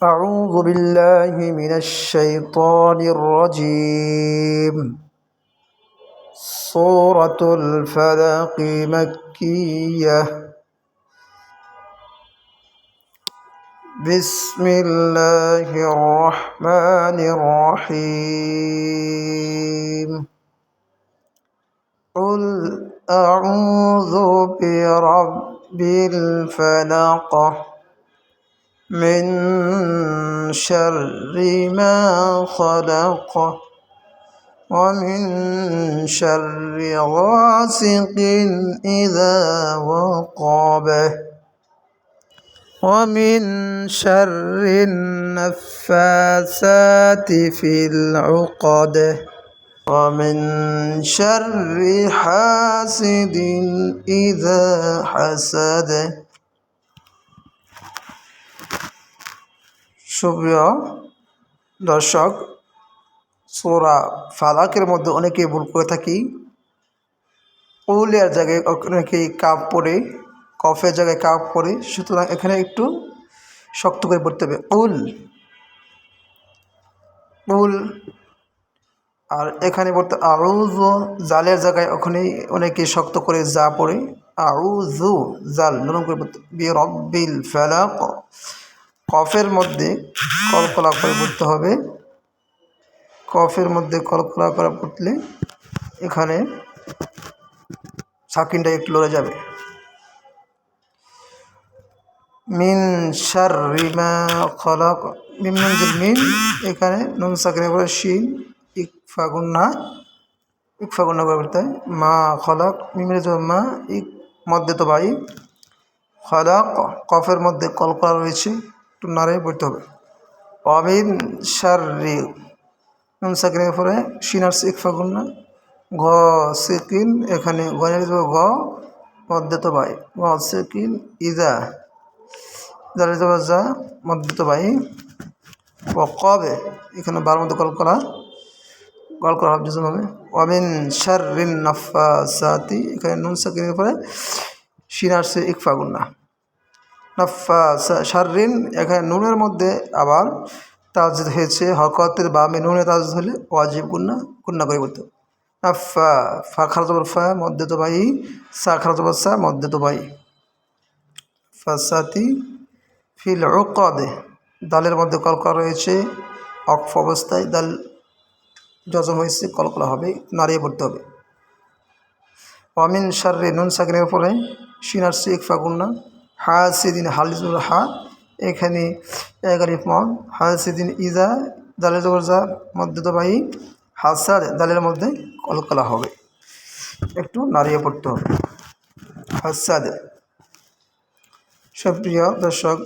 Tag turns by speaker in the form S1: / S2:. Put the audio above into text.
S1: أعوذ بالله من الشيطان الرجيم. سورة الفلق مكية. بسم الله الرحمن الرحيم. قل أعوذ برب الفلق من شر ما خلق ومن شر غاسق إذا وقب ومن شر النفاثات في العقد ومن شر حاسد إذا حسد. সুপ্রিয় দর্শক, সূরা ফালাকের মধ্যে অনেকেই ভুল করে থাকি। উলের জায়গায় অনেকেই কাপ পড়ে, কফের জায়গায় কাপ পড়ে, সুতরাং এখানে একটু শক্ত করে পড়তে হবে উল উল। আর এখানে পড়তে আউযু, জালের জায়গায় ওখানে অনেকেই শক্ত করে যা পড়ে আউযু, জাল নরম করে পড়তে বিরব্বিল ফালাক। কফের মধ্যে কলকলা করে পড়তে হবে। কফের মধ্যে কলকলা করে পড়লে এখানে সাকিনটা একটু লড়ে যাবে। মিন শাররি মা খলাক, মিন মিন, এখানে নুন সাকিনের পরে শিন ইকফা গুন্না করে পড়তে হয়। মা খলাক, মিমের জন্য মা, ইক মধ্যে তো ভাই, খলাক কফের মধ্যে কলকলা রয়েছে, একটু নাড়ে পড়তে হবে। অমিন শাররি, নুন সাকিনের পরে শিনার ইকফা গুন্না, ঘ সেকিন, এখানে গনের ঘ মধ্যে তো ভাই, ঘ সেকিন ইদা, জালের জবর যা মধ্যে তো ভাই, ও কবে, এখানে বার মধ্যে কলকলা হাফজিজম হবে। ওয়ামিন শাররিন নাফাসাতি, এখানে নুন সাকিনের পরে শিনার সে ইকফা গুন্না, নাফাসা শাররিন, এখানে নুনের মধ্যে আবার তাজদিদ হয়েছে, হরকতের বামে নুনে তাজদিদ হলে ওয়াজিব গুন্না করে বলতে হবে। নাফা, ফা খারা জবর ফা মধ্যে তো ভাই, সা খারা জবর সা মধ্যে তো ভাই, ফাসাতি ফিল উকদে, দালের মধ্যে কলকলা রয়েছে, অক্ফ অবস্থায় দাল জজম হয়েছে, কলকলা হবে, নাড়িয়ে পড়তে হবে। ওয়ামিন শাররি, নুন সাকিনের পরে শিনার সে ইকফা গুন্না, হাসিদিন হালিজুল হা, এখানে এগারিফ মন, হাসিদিন ইজা, দালের জবর যা মধ্যে তো ভাই, হাসাদ, দালের মধ্যে কলকলা হবে, একটু নাড়িয়ে পড়তে হবে। হাসাদ। সুপ্রিয় দর্শক,